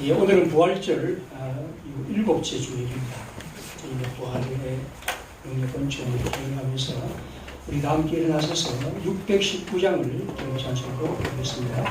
예, 오늘은 부활절 일곱째 주일입니다. 저희가 부활의 영예권총을 기념하면서 우리 다 함께 일어나셔서 619장을 경찬송으로 보겠습니다.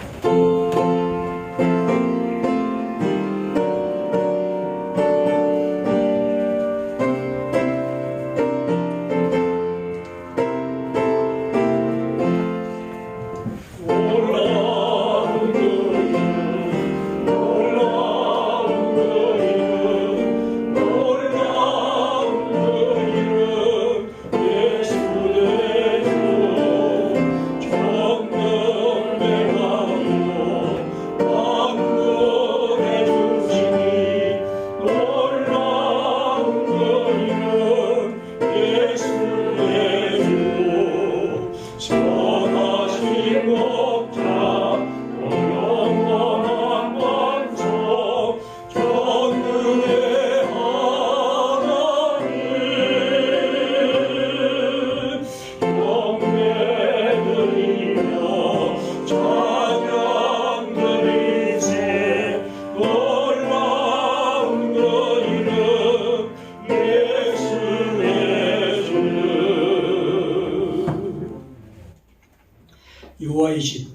여호와의 집,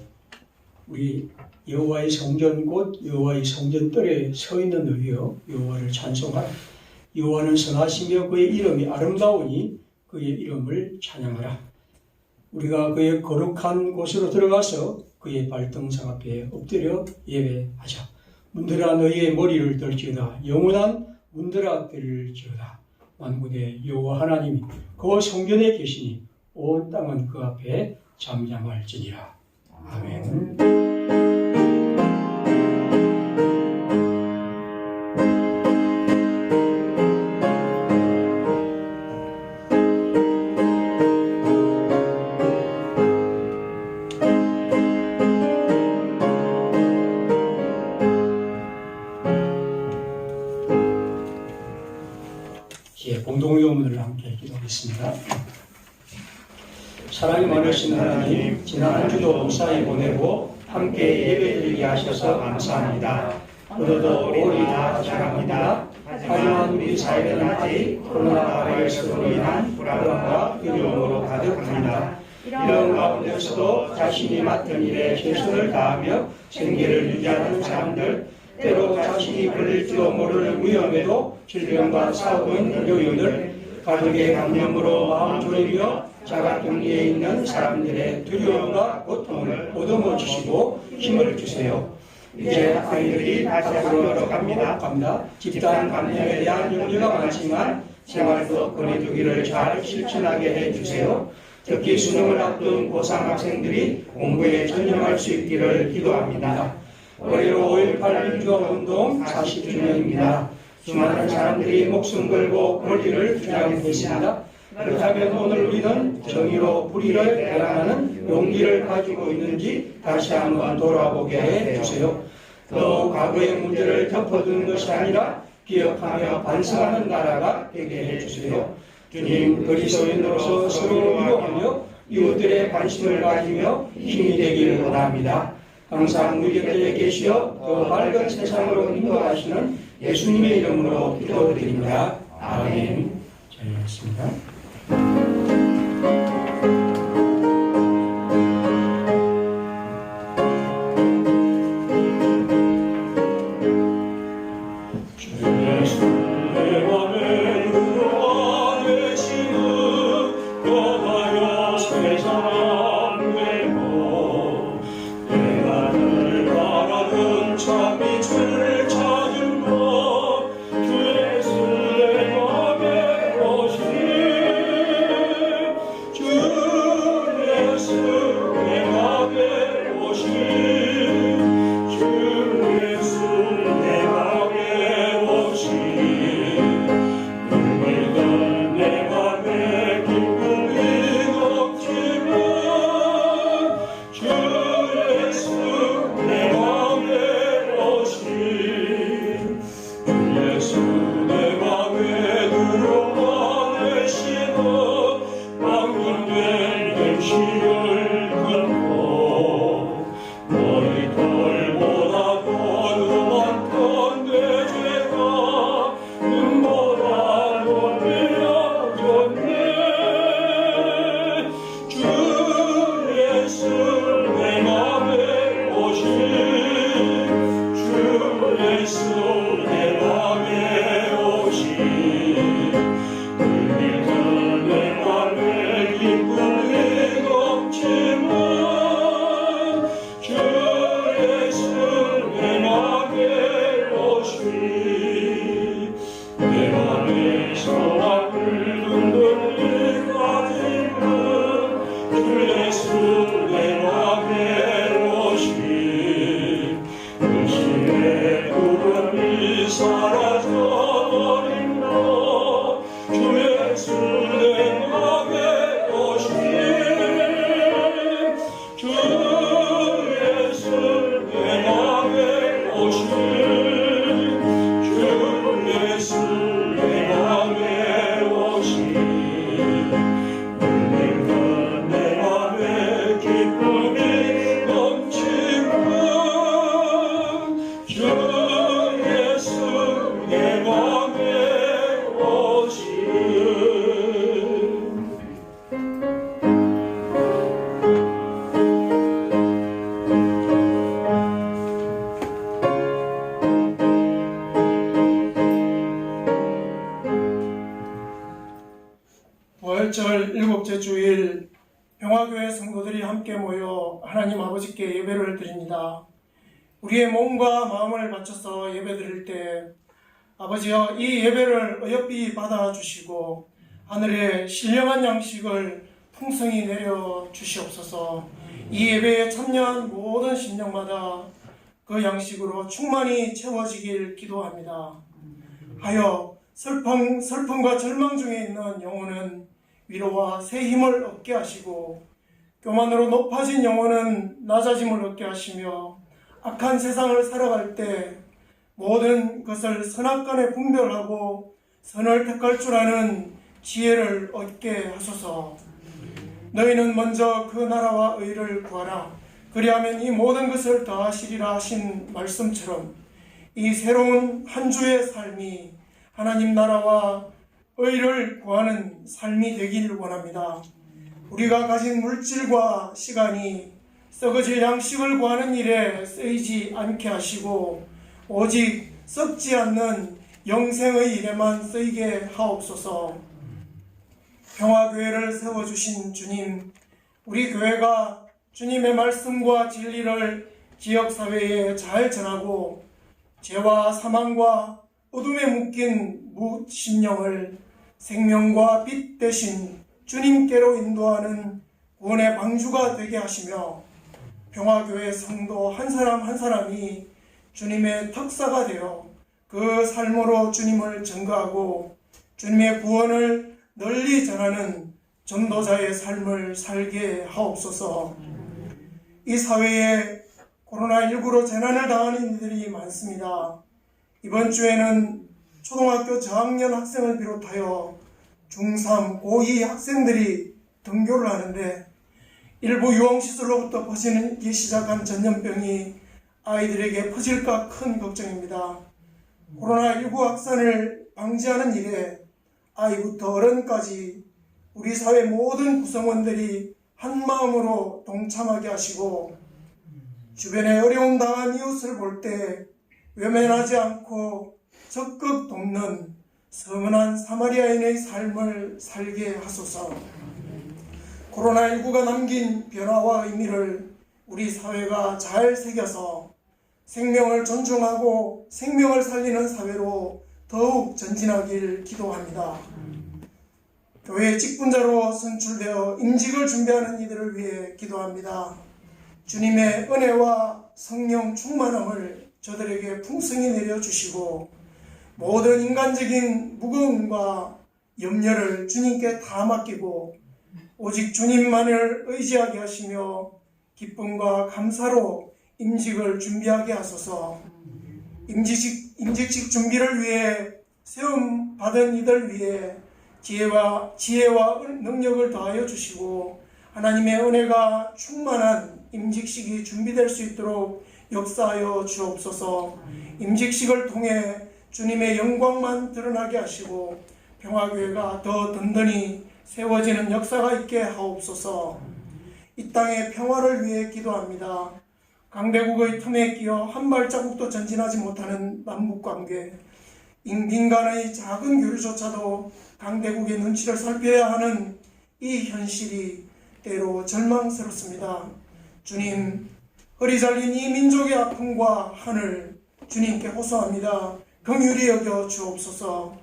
우리 여호와의 성전 곧 여호와의 성전뜰에 서 있는 너희여 여호와를 찬송하라. 여호와는 선하시며 그의 이름이 아름다우니 그의 이름을 찬양하라. 우리가 그의 거룩한 곳으로 들어가서 그의 발등상 앞에 엎드려 예배하자. 문들아 너희의 머리를 들지어다. 영원한 문들아 들을지어다. 만군의 여호와 하나님이 그 성전에 계시니 온 땅은 그 앞에 잠잠할지니라. 아멘. 예, 공동의원문을 함께 기도하겠습니다. 사랑이 많으신 하나님, 지난 한 주도 무사히 보내고 함께 예배드리게 하셔서 감사합니다. 오늘도 우리 다 자랑합니다. 하지만 우리 사회는 아직 코로나 바이러스로 인한 불안과 두려움으로 가득합니다. 이런 가운데서도 자신이 맡은 일에 최선을 다하며 생계를 유지하는 사람들, 때로 자신이 걸릴지도 모르는 위험에도 질병과 싸우고 있는 요인을 가족의 감염으로 마음 졸이며 자가격리에 있는 사람들의 두려움과 고통을 보듬어 주시고 힘을 주세요. 이제 아이들이 다시 학교로 갑니다. 집단 감염에 대한 염려가 많지만 생활도 거리두기를 잘 실천하게 해주세요. 특히 수능을 앞둔 고3 학생들이 공부에 전념할 수 있기를 기도합니다. 올해로 5.18 민주화운동 40주년입니다. 수많은 사람들이 목숨 걸고 권리를 주장했습니다. 그렇다면 오늘 우리는 정의로 불의를 대항하는 용기를 가지고 있는지 다시 한번 돌아보게 해주세요. 또 과거의 문제를 덮어두는 것이 아니라 기억하며 반성하는 나라가 되게 해주세요. 주님, 그리스도인으로서 서로 위로하며 이웃들의 관심을 가지며 힘이 되기를 원합니다. 항상 우리 곁에 계시어 더 밝은 세상으로 인도하시는 예수님의 이름으로 기도드립니다. 아멘. 잘 읽겠습니다. 주의 슬레 맘에 오시 오늘 7째 주일 평화교회 성도들이 함께 모여 하나님 아버지께 예배를 드립니다. 우리의 몸과 마음을 바쳐서 예배드릴 때 아버지여 이 예배를 어여삐 받아주시고 하늘의 신령한 양식을 풍성히 내려주시옵소서. 이 예배에 참여한 모든 심령마다 그 양식으로 충만히 채워지길 기도합니다. 하여 슬픔과 절망 중에 있는 영혼은 위로와 새 힘을 얻게 하시고 교만으로 높아진 영혼은 낮아짐을 얻게 하시며 악한 세상을 살아갈 때 모든 것을 선악간에 분별하고 선을 택할 줄 아는 지혜를 얻게 하소서. 너희는 먼저 그 나라와 의를 구하라. 그리하면 이 모든 것을 더하시리라 하신 말씀처럼 이 새로운 한 주의 삶이 하나님 나라와 의를 구하는 삶이 되길 원합니다. 우리가 가진 물질과 시간이 썩어질 양식을 구하는 일에 쓰이지 않게 하시고 오직 썩지 않는 영생의 일에만 쓰이게 하옵소서. 평화교회를 세워주신 주님, 우리 교회가 주님의 말씀과 진리를 지역사회에 잘 전하고 죄와 사망과 어둠에 묶인 무신령을 생명과 빛 대신 주님께로 인도하는 구원의 방주가 되게 하시며 평화교회 성도 한 사람 한 사람이 주님의 특사가 되어 그 삶으로 주님을 증거하고 주님의 구원을 널리 전하는 전도자의 삶을 살게 하옵소서. 이 사회에 코로나19로 재난을 당하는 이들이 많습니다. 이번 주에는 초등학교 저학년 학생을 비롯하여 중3, 고2 학생들이 등교를 하는데 일부 유흥시설로부터 퍼지기 시작한 전염병이 아이들에게 퍼질까 큰 걱정입니다. 코로나19 확산을 방지하는 일에 아이부터 어른까지 우리 사회 모든 구성원들이 한마음으로 동참하게 하시고 주변에 어려움 당한 이웃을 볼 때 외면하지 않고 적극 돕는 선한 사마리아인의 삶을 살게 하소서. 코로나19가 남긴 변화와 의미를 우리 사회가 잘 새겨서 생명을 존중하고 생명을 살리는 사회로 더욱 전진하길 기도합니다. 교회 직분자로 선출되어 임직을 준비하는 이들을 위해 기도합니다. 주님의 은혜와 성령 충만함을 저들에게 풍성히 내려주시고 모든 인간적인 무거움과 염려를 주님께 다 맡기고 오직 주님만을 의지하게 하시며 기쁨과 감사로 임직을 준비하게 하소서. 임직식 준비를 위해 세움 받은 이들 위해 지혜와 능력을 더하여 주시고 하나님의 은혜가 충만한 임직식이 준비될 수 있도록 역사하여 주옵소서. 임직식을 통해 주님의 영광만 드러나게 하시고 평화교회가 더 든든히 세워지는 역사가 있게 하옵소서. 이 땅의 평화를 위해 기도합니다. 강대국의 틈에 끼어 한 발자국도 전진하지 못하는 남북관계, 민간의 작은 교류조차도 강대국의 눈치를 살펴야 하는 이 현실이 때로 절망스럽습니다. 주님, 허리 잘린 이 민족의 아픔과 한을 주님께 호소합니다. 긍휼히 여겨 주옵소서.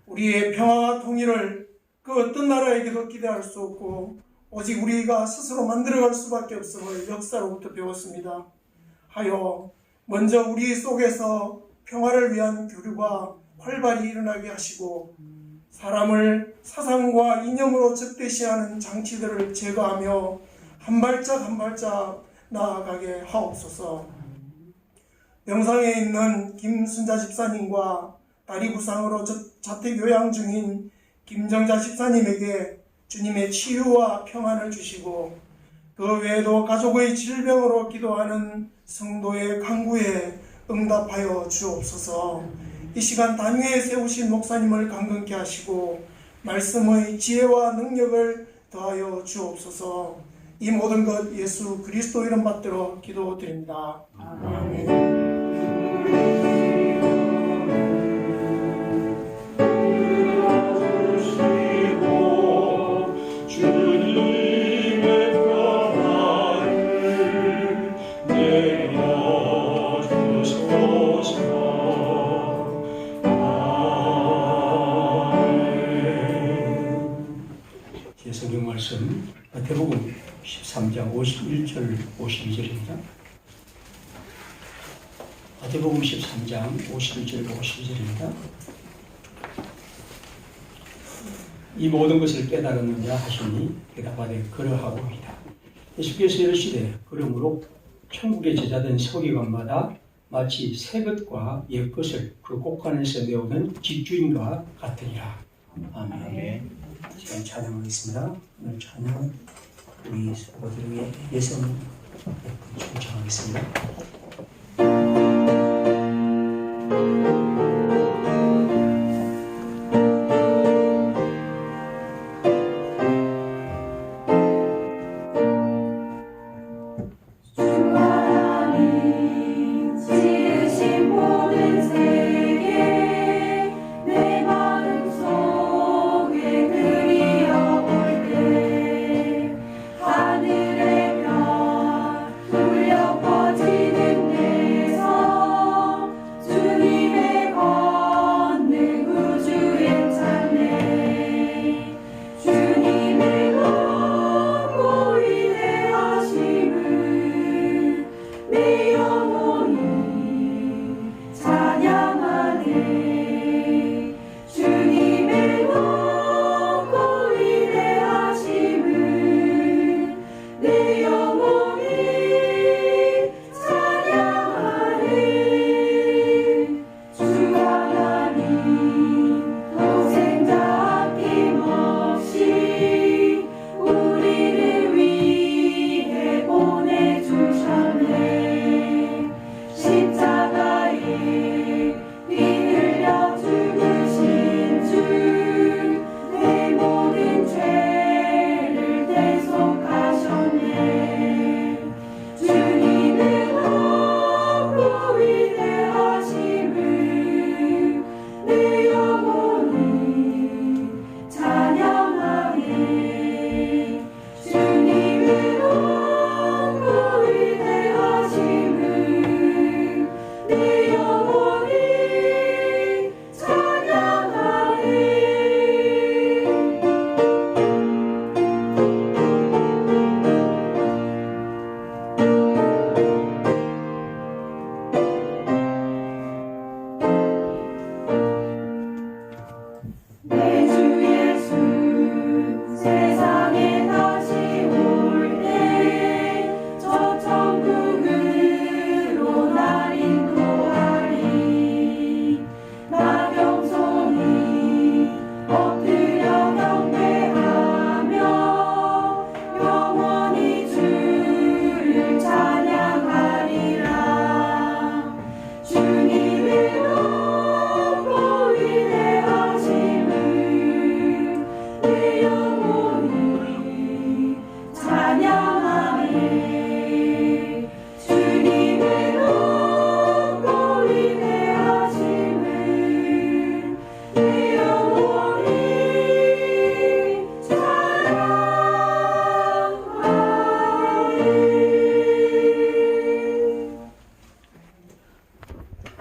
우리의 평화와 통일을 그 어떤 나라에게도 기대할 수 없고 오직 우리가 스스로 만들어갈 수밖에 없음을 역사로부터 배웠습니다. 하여 먼저 우리 속에서 평화를 위한 교류가 활발히 일어나게 하시고 사람을 사상과 이념으로 적대시하는 장치들을 제거하며 한 발짝 한 발짝 나아가게 하옵소서. 영상에 있는 김순자 집사님과 다리 부상으로 자택 요양 중인 김정자 집사님에게 주님의 치유와 평안을 주시고 그 외에도 가족의 질병으로 기도하는 성도의 간구에 응답하여 주옵소서. 이 시간 단위에 세우신 목사님을 강건케 하시고 말씀의 지혜와 능력을 더하여 주옵소서. 이 모든 것 예수 그리스도 이름 받들어 기도드립니다. 아멘. 말씀 마태복음 13장 51절 52절입니다. 마태복음 13장 51절 52절입니다. 이 모든 것을 깨달았느냐 하시니 대답하되 그러하고이다. 예수께서 이르시되 그러므로 천국의 제자된 서기관마다 마치 새 것과 옛 것을 그 곳간에서 내오는 집주인과 같으니라. 아멘. 지금 찬양하겠습니다. 오늘 찬양 우리 성도들 위해 예성 청청하겠습니다.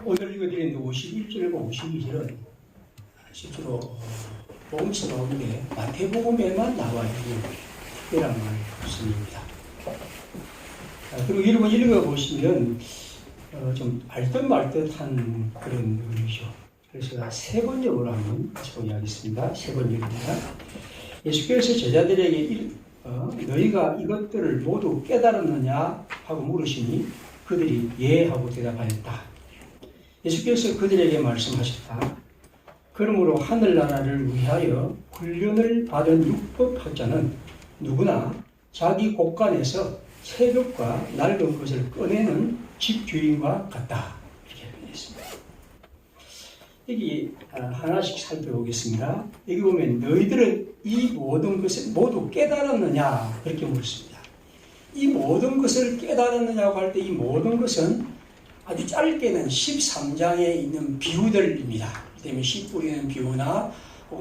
오늘 읽어드린 51절과 52절은 실제로 복음서 가운데 마태복음에만 나와 있는 특별한 말씀입니다. 그리고 여러분 읽어보시면 좀 알듯말듯한 그런 의미죠. 그래서 제가 세 번역으로 한번 정리하겠습니다. 세 번역입니다. 예수께서 제자들에게 너희가 이것들을 모두 깨달았느냐 하고 물으시니 그들이 예 하고 대답하였다. 예수께서 그들에게 말씀하셨다. 그러므로 하늘나라를 위하여 훈련을 받은 율법학자는 누구나 자기 곳간에서 새벽과 낡은 것을 꺼내는 집주인과 같다. 이렇게 표현했습니다. 여기 하나씩 살펴보겠습니다. 여기 보면 너희들은 이 모든 것을 모두 깨달았느냐 그렇게 물었습니다. 이 모든 것을 깨달았느냐고 할 때 이 모든 것은 아주 짧게는 13장에 있는 비유들입니다. 그다음에 씨 뿌리는 비유나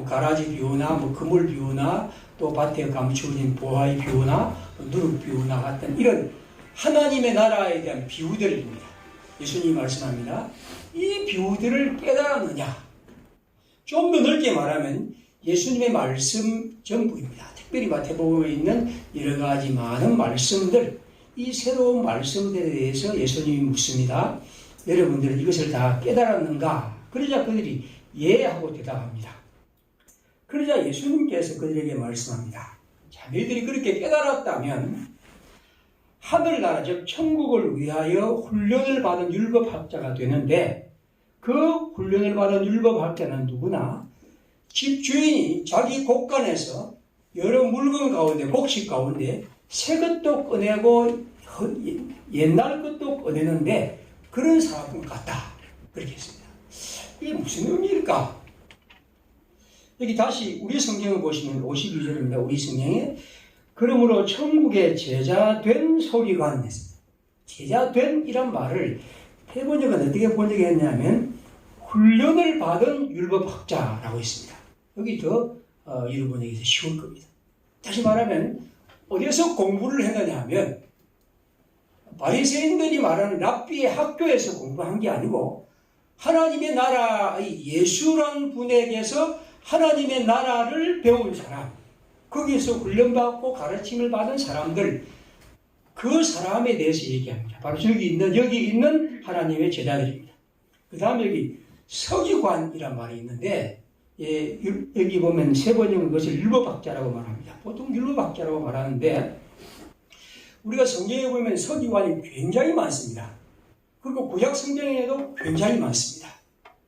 가라지 비유나 그물 비유나 또 밭에 감추어진 보화의 비유나 누룩 비유나 같은 이런 하나님의 나라에 대한 비유들입니다. 예수님이 말씀합니다. 이 비유들을 깨달았느냐? 좀 더 넓게 말하면 예수님의 말씀 전부입니다. 특별히 마태복음에 있는 여러 가지 많은 말씀들, 이 새로운 말씀들에 대해서 예수님이 묻습니다. 여러분들은 이것을 다 깨달았는가? 그러자 그들이 예 하고 대답합니다. 그러자 예수님께서 그들에게 말씀합니다. 자, 너희들이 그렇게 깨달았다면 하늘나라 즉 천국을 위하여 훈련을 받은 율법학자가 되는데, 그 훈련을 받은 율법학자는 누구나 집주인이 자기 곳간에서 여러 물건 가운데, 곡식 가운데 새 것도 꺼내고 옛날 것도 꺼내는데 그런 사람 같다. 그렇게 했습니다. 이게 무슨 의미일까? 여기 다시 우리 성경을 보시면 52절입니다. 우리 성경에 그러므로 천국에 제자된 서기관 했습니다. 제자된 이란 말을 해번역은 어떻게 번역했냐면 훈련을 받은 율법학자라고 했습니다. 여기 더 이런 번역이 더 쉬울 겁니다. 다시 말하면 어디서 공부를 했느냐 하면 바리새인들이 말하는 랍비의 학교에서 공부한 게 아니고 하나님의 나라의 예수라는 분에게서 하나님의 나라를 배운 사람, 거기에서 훈련받고 가르침을 받은 사람들, 그 사람에 대해서 얘기합니다. 바로 여기 있는 하나님의 제자들입니다. 그 다음에 여기 서기관이란 말이 있는데, 예, 여기 보면 세 번역은 그것을 율법학자라고 말합니다. 보통 율법학자라고 말하는데, 우리가 성경에 보면 서기관이 굉장히 많습니다. 그리고 구약 성경에도 굉장히 많습니다.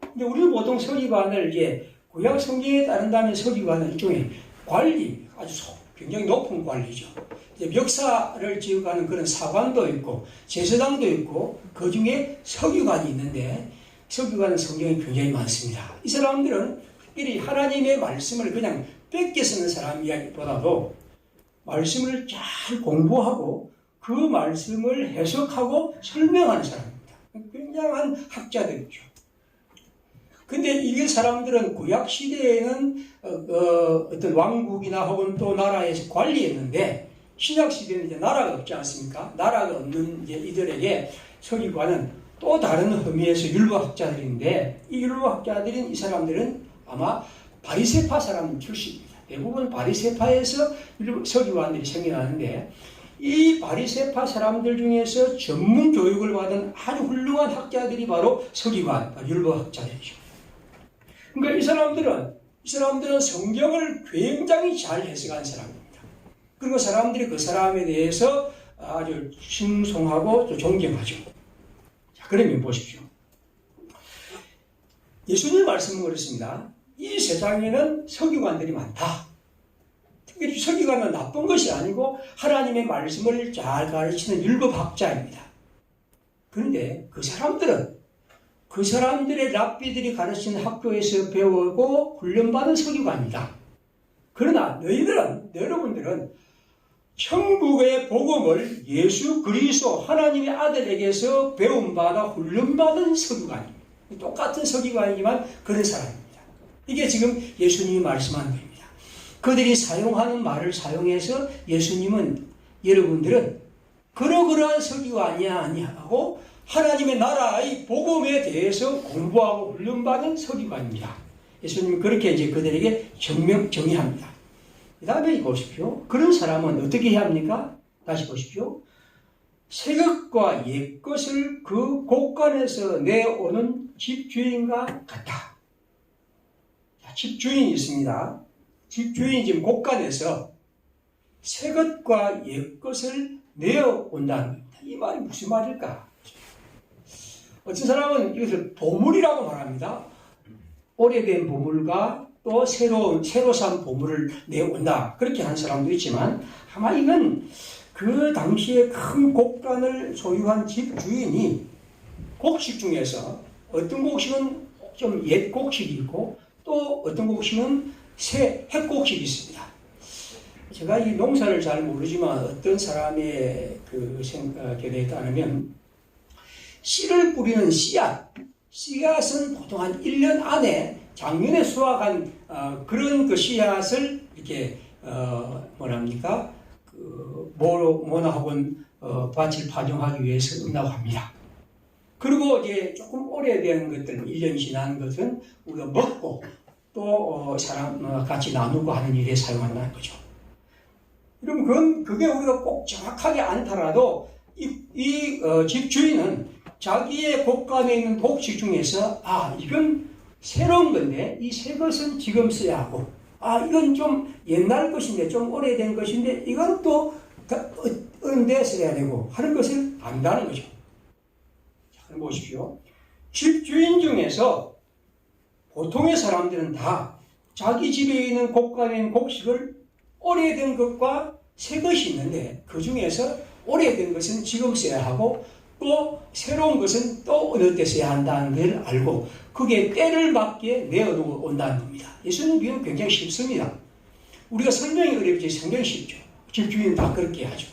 근데 우리는 보통 서기관을 이제 구약 성경에 따른다면 서기관은 일종의 관리, 아주 굉장히 높은 관리죠. 이제 멱살을 지어가는 그런 사관도 있고 제사장도 있고 그 중에 서기관이 있는데, 서기관은 성경에 굉장히 많습니다. 이 사람들은 특별히 하나님의 말씀을 그냥 뺏겨 쓰는 사람이라기보다도 말씀을 잘 공부하고 그 말씀을 해석하고 설명하는 사람입니다. 굉장한 학자들이죠. 근데 이 사람들은 구약 시대에는 어떤 왕국이나 혹은 또 나라에서 관리했는데, 신약 시대는 이제 나라가 없지 않습니까? 나라가 없는 이제 이들에게 서기관은 또 다른 의미에서 율법학자들인데, 이 율법학자들인 이 사람들은 아마 바리새파 사람 출신입니다. 대부분 바리새파에서 서기관들이 생겨나는데, 이 바리새파 사람들 중에서 전문 교육을 받은 아주 훌륭한 학자들이 바로 서기관, 율법학자들이죠. 그러니까 이 사람들은 성경을 굉장히 잘 해석한 사람입니다. 그리고 사람들이 그 사람에 대해서 아주 칭송하고 또 존경하죠. 자, 그러면 보십시오. 예수님 말씀은 그렇습니다. 이 세상에는 서기관들이 많다. 특별히 서기관은 나쁜 것이 아니고 하나님의 말씀을 잘 가르치는 율법학자입니다. 그런데 그 사람들의 랍비들이 가르치는 학교에서 배우고 훈련받은 서기관이다. 그러나 여러분들은 천국의 복음을 예수 그리스도 하나님의 아들에게서 배움받아 훈련받은 서기관입니다. 똑같은 서기관이지만 그런 사람입니다. 이게 지금 예수님이 말씀한 겁니다. 그들이 사용하는 말을 사용해서 여러분들은 그러한 서기관이 아니하고 하나님의 나라의 복음에 대해서 공부하고 훈련받은 서기관입니다. 예수님은 그렇게 이제 그들에게 정의합니다. 그 다음에 보십시오. 그런 사람은 어떻게 해야 합니까? 다시 보십시오. 새 것과 옛 것을 그 곳간에서 내오는 집주인과 같다. 자, 집주인이 있습니다. 집주인이 지금 곳간에서 새 것과 옛 것을 내어온다는 겁니다. 이 말이 무슨 말일까? 어떤 사람은 이것을 보물이라고 말합니다. 오래된 보물과 또 새로 산 보물을 내온다. 그렇게 하는 사람도 있지만 아마 이건 그 당시에 큰 곡간을 소유한 집주인이 곡식 중에서 어떤 곡식은 좀 옛 곡식이 있고 또 어떤 곡식은 새 핵곡식이 있습니다. 제가 이 농사를 잘 모르지만 어떤 사람의 그 생각에 따르면 씨를 뿌리는 씨앗은 보통 한 1년 안에 작년에 수확한 그런 그 씨앗을 이렇게 모나 혹은 밭을 파종하기 위해서 쓴다고 합니다. 그리고 이제 조금 오래된 것들, 1년 지난 것은 우리가 먹고 또 같이 나누고 하는 일에 사용한다는 거죠. 그럼 그게 우리가 꼭 정확하게 않더라도 집주인은 자기의 곳간에 있는 곡식 중에서 이건 새로운 건데 이 새 것은 지금 써야 하고 이건 좀 옛날 것인데 좀 오래된 것인데 이건 또 언제 써야 되고 하는 것을 안다는 거죠. 자, 그럼 보십시오. 집주인 중에서 보통의 사람들은 다 자기 집에 있는 곳간에 있는 곡식을 오래된 것과 새 것이 있는데 그 중에서 오래된 것은 지금 써야 하고 또 새로운 것은 또 어느 때 써야 한다는 걸 알고 그게 때를 맞게 내어놓고 온다는 겁니다. 예수님 비유는 굉장히 쉽습니다. 우리가 설명이 어렵지 성경이 쉽죠. 집주인은 다 그렇게 하죠.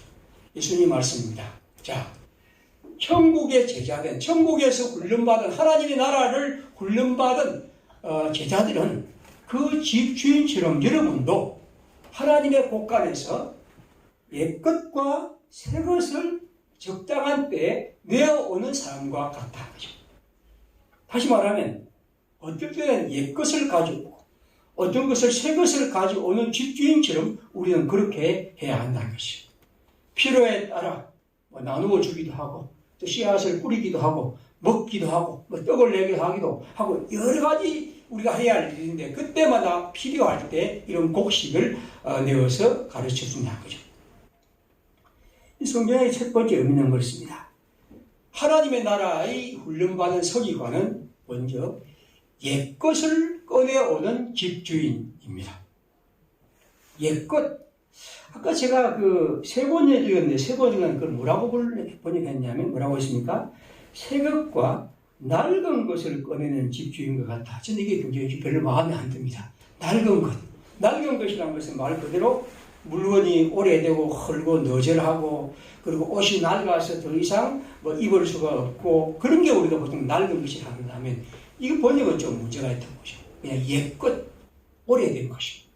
예수님 말씀입니다. 자, 천국의 제자된 천국에서 훈련받은 하나님의 나라를 훈련받은 제자들은 그 집주인처럼 여러분도 하나님의 곳간에서 옛것과 새것을 적당한 때에 내어오는 사람과 같다는 거죠. 다시 말하면 어떨 때는 옛것을 가지고 어떤 것을 새것을 가져오는 집주인처럼 우리는 그렇게 해야 한다는 것이죠. 필요에 따라 나누어 주기도 하고 또 씨앗을 뿌리기도 하고 먹기도 하고 떡을 내게 하기도 하고 여러 가지 우리가 해야 할 일인데 그때마다 필요할 때 이런 곡식을 내어서 가르쳐 준다는 거죠. 이 성경의 첫 번째 의미는 그렇습니다. 하나님의 나라의 훈련받은 서기관은 먼저 옛것을 꺼내오는 집주인입니다. 옛것. 아까 제가 세 번째 읽었는데 세 번째는 그걸 뭐라고 번역했냐면 뭐라고 했습니까? 새 것과 낡은 것을 꺼내는 집주인 것 같아. 저는 이게 굉장히 별로 마음에 안 듭니다. 낡은 것. 낡은 것이라는 것은 말 그대로 물건이 오래되고 헐고 너절하고 그리고 옷이 낡아서 더 이상 입을 수가 없고 그런 게 우리가 보통 낡은 것이라 한다면 이거 번역은 좀 문제가 있다는 거죠. 그냥 옛것, 오래된 것입니다.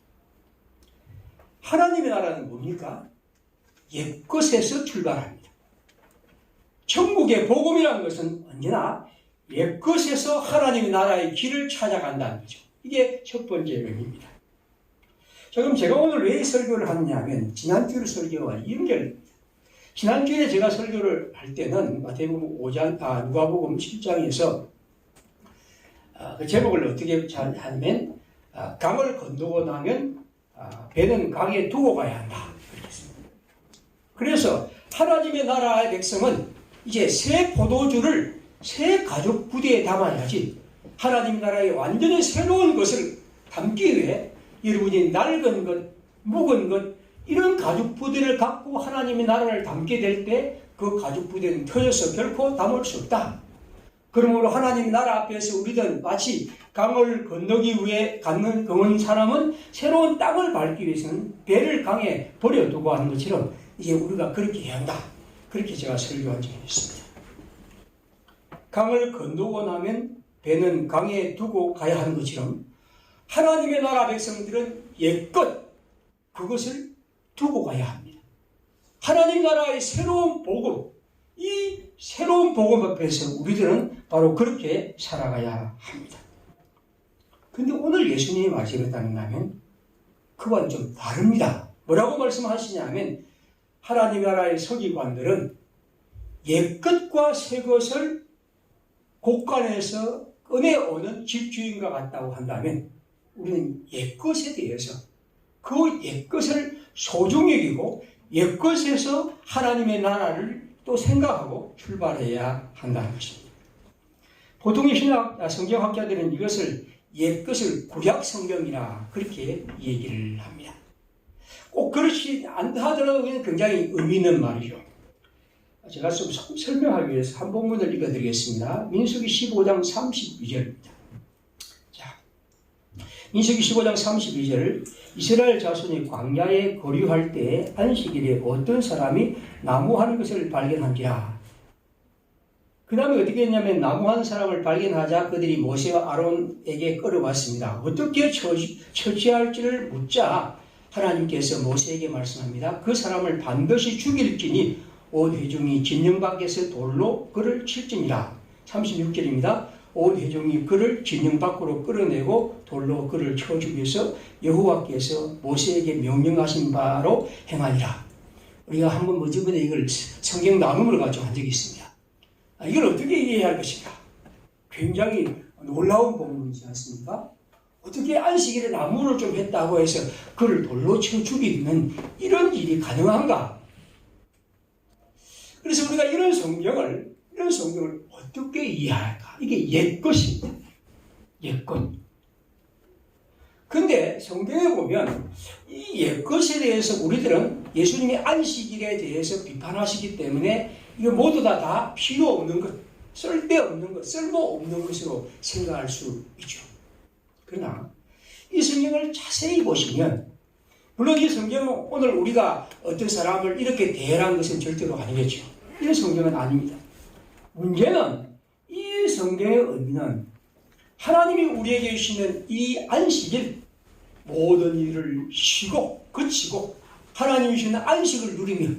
하나님의 나라는 뭡니까? 옛것에서 출발합니다. 천국의 복음이라는 것은 언제나 옛것에서 하나님의 나라의 길을 찾아간다는 거죠. 이게 첫 번째 의미입니다. 자, 그럼 제가 오늘 왜 설교를 하느냐 하면 지난주 설교와 연결됩니다. 지난주에 제가 설교를 할 때는 마태복음 5장, 누가복음 7장에서 그 제목을 어떻게 하냐면 강을 건너고 나면 배는 강에 두고 가야 한다. 그래서 하나님의 나라의 백성은 이제 새 포도주를 새 가죽 부대에 담아야지 하나님 나라의 완전히 새로운 것을 담기 위해 여러분이 낡은 것, 묵은 것 이런 가죽 부대를 갖고 하나님의 나라를 담게 될 때 그 가죽 부대는 터져서 결코 담을 수 없다. 그러므로 하나님 나라 앞에서 우리는 마치 강을 건너기 위해 가는 사람은 새로운 땅을 밟기 위해서는 배를 강에 버려두고 하는 것처럼 이제 우리가 그렇게 해야 한다. 그렇게 제가 설교한 적이 있습니다. 강을 건너고 나면 배는 강에 두고 가야 하는 것처럼 하나님의 나라 백성들은 옛것 그것을 두고 가야 합니다. 하나님 나라의 새로운 복음, 이 새로운 복음 앞에서 우리들은 바로 그렇게 살아가야 합니다. 그런데 오늘 예수님이 말씀했다면 그와는 좀 다릅니다. 뭐라고 말씀하시냐면 하나님 나라의 서기관들은 옛것과 새것을 곳간에서 꺼내오는 집주인과 같다고 한다면 우리는 옛것에 대해서 그 옛것을 소중히 여기고 옛것에서 하나님의 나라를 또 생각하고 출발해야 한다는 것입니다. 보통의 성경학자들은 이것을 옛것을 구약 성경이라 그렇게 얘기를 합니다. 꼭 그렇지 않다 하더라도 굉장히 의미 있는 말이죠. 제가 좀 설명하기 위해서 한 본문을 읽어드리겠습니다. 민수기 15장 32절입니다. 자, 민수기 15장 32절 이스라엘 자손이 광야에 거류할 때 안식일에 어떤 사람이 나무 한 것을 발견한지라. 그 다음에 어떻게 했냐면 나무 한 사람을 발견하자 그들이 모세와 아론에게 끌어왔습니다. 어떻게 처치할지를 묻자 하나님께서 모세에게 말씀합니다. 그 사람을 반드시 죽일지니 온 회중이 진영 밖에서 돌로 그를 칠지니라. 36절입니다. 온 회중이 그를 진영 밖으로 끌어내고 돌로 그를 쳐 죽여서 여호와께서 모세에게 명령하신 바로 행하니라. 우리가 한번 저번에 이걸 성경 나눔을 가지고 한 적이 있습니다. 이걸 어떻게 이해해야 할 것인가? 굉장히 놀라운 본문이지 않습니까? 어떻게 안식일에 나무를 좀 했다고 해서 그를 돌로 쳐 죽이는 이런 일이 가능한가? 그래서 우리가 이런 성경을 어떻게 이해할까? 이게 옛것입니다. 옛것. 근데 성경에 보면 이 옛것에 대해서 우리들은 예수님이 안식일에 대해서 비판하시기 때문에 이거 모두 다 필요 없는 것, 쓸데없는 것, 쓸모없는 것으로 생각할 수 있죠. 그러나 이 성경을 자세히 보시면, 물론 이 성경은 오늘 우리가 어떤 사람을 이렇게 대하는 것은 절대로 아니겠죠. 이 성경은 아닙니다. 문제는 이 성경의 의미는 하나님이 우리에게 주시는 이 안식일, 모든 일을 쉬고 그치고 하나님이 주시는 안식을 누리며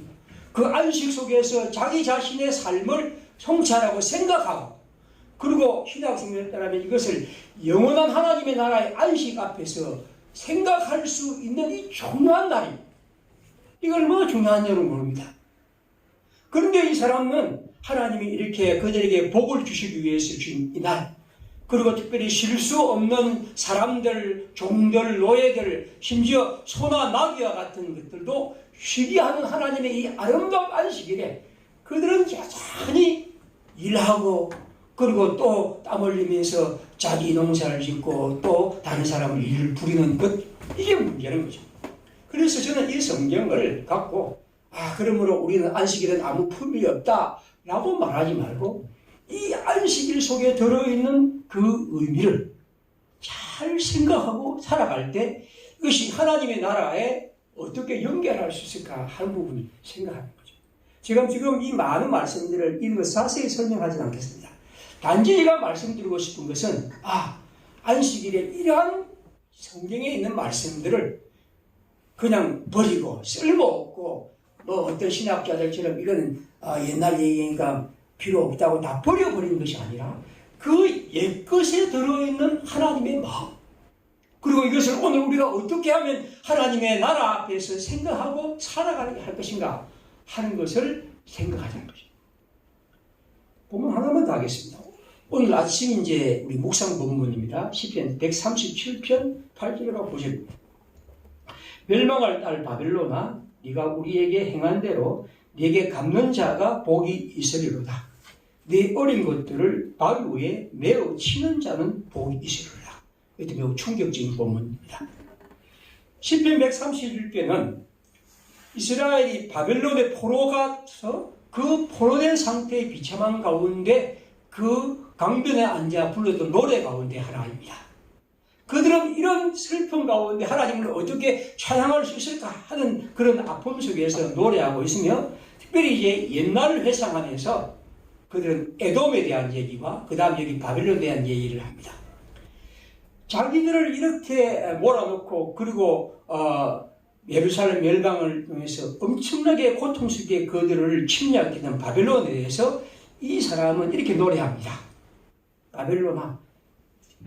그 안식 속에서 자기 자신의 삶을 성찰하고 생각하고, 그리고 신약성경에 따르면 이것을 영원한 하나님의 나라의 안식 앞에서 생각할 수 있는 이 중요한 날입니다. 이거 얼마나 중요한 줄을 모릅니다. 그런데 이 사람은 하나님이 이렇게 그들에게 복을 주시기 위해서 주신 이 날, 그리고 특별히 쉴 수 없는 사람들, 종들, 노예들, 심지어 소나 나귀와 같은 것들도 쉬게 하는 하나님의 이 아름다운 안식일에 그들은 여전히 일하고, 그리고 또 땀 흘리면서 자기 농사를 짓고 또 다른 사람을 일을 부리는 것, 이게 문제는 거죠. 그래서 저는 이 성경을 갖고 그러므로 우리는 안식일은 아무 품이 없다라고 말하지 말고 이 안식일 속에 들어있는 그 의미를 잘 생각하고 살아갈 때 이것이 하나님의 나라에 어떻게 연결할 수 있을까 하는 부분을 생각하는 거죠. 지금 이 많은 말씀들을 이런 것 자세히 설명하지 않겠습니다. 단지 제가 말씀드리고 싶은 것은 안식일에 이러한 성경에 있는 말씀들을 그냥 버리고 쓸모없고 어떤 신학자들처럼 이거는 옛날 얘기니까 필요 없다고 다 버려버리는 것이 아니라 그 옛것에 들어있는 하나님의 마음, 그리고 이것을 오늘 우리가 어떻게 하면 하나님의 나라 앞에서 생각하고 살아가게 할 것인가 하는 것을 생각하자는 것입니다. 본문 하나만 더 하겠습니다. 오늘 아침 이제 우리 묵상 본문입니다. 시편 137편 8절과 9절. 멸망할 딸 바벨론아, 네가 우리에게 행한 대로 네게 갚는 자가 복이 있으리로다. 네 어린 것들을 바위 위에 매어 치는 자는 복이 있으리로다. 이것도 매우 충격적인 본문입니다. 시편 131편은 이스라엘이 바벨론의 포로가서 그 포로된 상태의 비참한 가운데 그 강변에 앉아 불렀던 노래 가운데 하나입니다. 그들은 이런 슬픔 가운데 하나님을 어떻게 찬양할 수 있을까 하는 그런 아픔 속에서 노래하고 있으며, 특별히 이제 옛날을 회상하면서 그들은 에돔에 대한 얘기와 그 다음 여기 바벨론에 대한 얘기를 합니다. 자기들을 이렇게 몰아놓고 그리고 예루살렘 멸망을 통해서 엄청나게 고통스럽게 그들을 침략했던 바벨론에 대해서 이 사람은 이렇게 노래합니다. 바벨론아,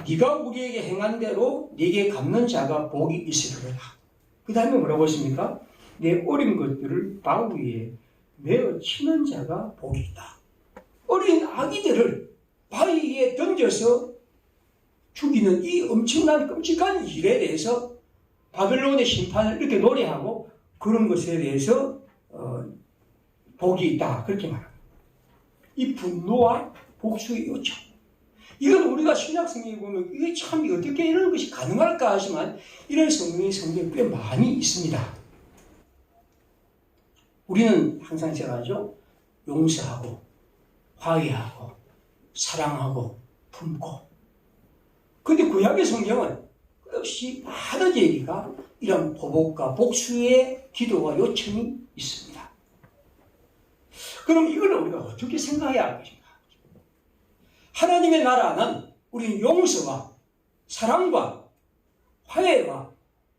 네가 우리에게 행한 대로 네게 갚는 자가 복이 있으리로다. 그 다음에 뭐라고 했습니까? 내 어린 것들을 바위 위에 매어 치는 자가 복이 있다. 어린 아기들을 바위에 던져서 죽이는 이 엄청난 끔찍한 일에 대해서 바벨론의 심판을 이렇게 노래하고 그런 것에 대해서 복이 있다, 그렇게 말합니다. 이 분노와 복수의 요청, 이건 우리가 신약성경에 보면 이게 참 어떻게 이런 것이 가능할까 하지만 이런 성경이 꽤 많이 있습니다. 우리는 항상 생각하죠. 용서하고 화해하고 사랑하고 품고. 근데 구약의 성경은 끝없이 많은 얘기가 이런 보복과 복수의 기도와 요청이 있습니다. 그럼 이걸 우리가 어떻게 생각해야 할 것인가? 하나님의 나라는 우리는 용서와 사랑과 화해와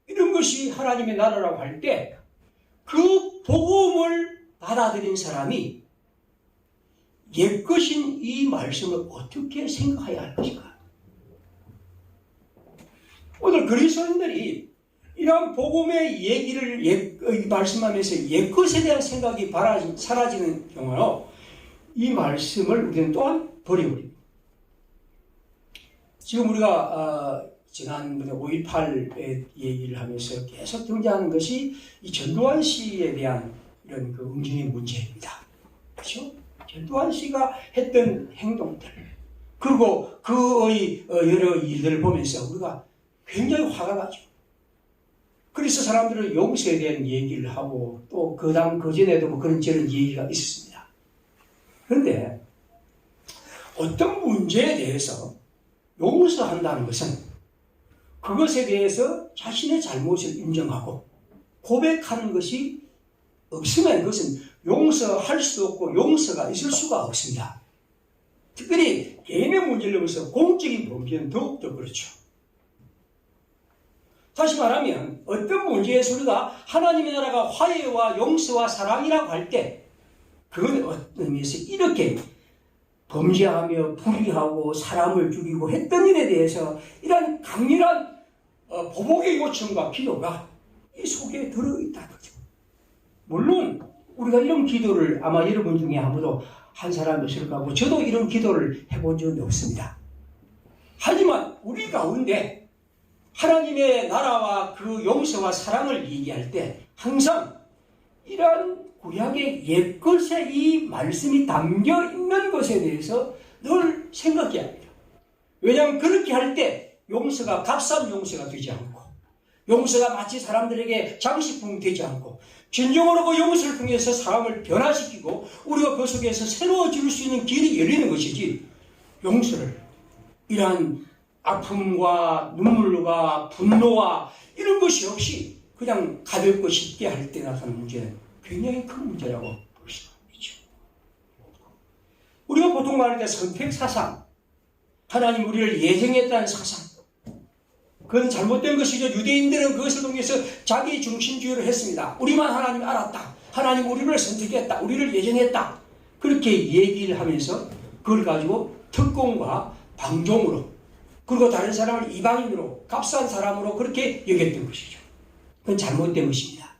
이런 것이 하나님의 나라라고 할 때 그 복음을 받아들인 사람이 옛것인 이 말씀을 어떻게 생각해야 할 것인가? 오늘 그리스도인들이 이러한 복음의 얘기를 말씀하면서 옛것에 대한 생각이 사라지는 경우는 이 말씀을 우리는 또한 버려버립니다. 지금 우리가 지난 5.18의 얘기를 하면서 계속 등장하는 것이 이 전두환 씨에 대한 이런 그 응징의 문제입니다. 그렇죠? 전두환 씨가 했던 행동들, 그리고 그의 여러 일들을 보면서 우리가 굉장히 화가 나죠. 그래서 사람들은 용서에 대한 얘기를 하고 또 그 전에도 뭐 그런 저런 얘기가 있었습니다. 그런데 어떤 문제에 대해서 용서한다는 것은 그것에 대해서 자신의 잘못을 인정하고 고백하는 것이 없으면 그것은 용서할 수 없고 용서가 있을 수가 없습니다. 특별히 개인의 문제를 넘어서 공적인 범죄는 더욱더 그렇죠. 다시 말하면 어떤 문제에서 우리가 하나님의 나라가 화해와 용서와 사랑이라고 할 때 그건 어떤 의미에서 이렇게 범죄하며 불의하고 사람을 죽이고 했던 일에 대해서 이런 강렬한 보복의 요청과 기도가 이 속에 들어있다는 거죠. 물론 우리가 이런 기도를 아마 여러분 중에 아무도 한 사람이 없을 거고 저도 이런 기도를 해본 적은 없습니다. 하지만 우리 가운데 하나님의 나라와 그 용서와 사랑을 얘기할 때 항상 이러한 구약의 옛것에 이 말씀이 담겨 있는 것에 대해서 늘 생각해야 합니다. 왜냐하면 그렇게 할 때 용서가 값싼 용서가 되지 않고 용서가 마치 사람들에게 장식품 되지 않고 진정으로 그 용서를 통해서 사람을 변화시키고 우리가 그 속에서 새로워질 수 있는 길이 열리는 것이지 용서를 이러한 아픔과 눈물과 분노와 이런 것이 없이 그냥 가볍고 쉽게 할 때 나타나는 문제는 굉장히 큰 문제라고 볼 수가 있죠. 우리가 보통 말할 때 선택사상, 하나님 우리를 예정했다는 사상, 그건 잘못된 것이죠. 유대인들은 그것을 통해서 자기 중심주의를 했습니다. 우리만 하나님 알았다. 하나님 우리를 선택했다. 우리를 예정했다. 그렇게 얘기를 하면서 그걸 가지고 특권과 방종으로 그리고 다른 사람을 이방인으로 값싼 사람으로 그렇게 여겼던 것이죠. 그건 잘못된 것입니다.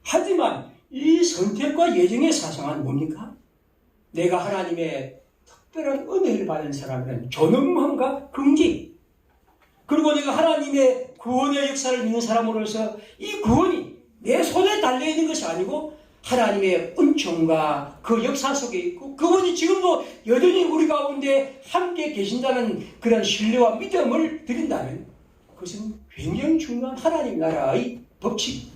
하지만 이 선택과 예정의 사상은 뭡니까? 내가 하나님의 특별한 은혜를 받은 사람은 존엄함과 긍지, 그리고 내가 하나님의 구원의 역사를 믿는 사람으로서 이 구원이 내 손에 달려있는 것이 아니고 하나님의 은총과 그 역사 속에 있고 그분이 지금도 여전히 우리 가운데 함께 계신다는 그런 신뢰와 믿음을 드린다면 그것은 굉장히 중요한 하나님 나라의 법칙.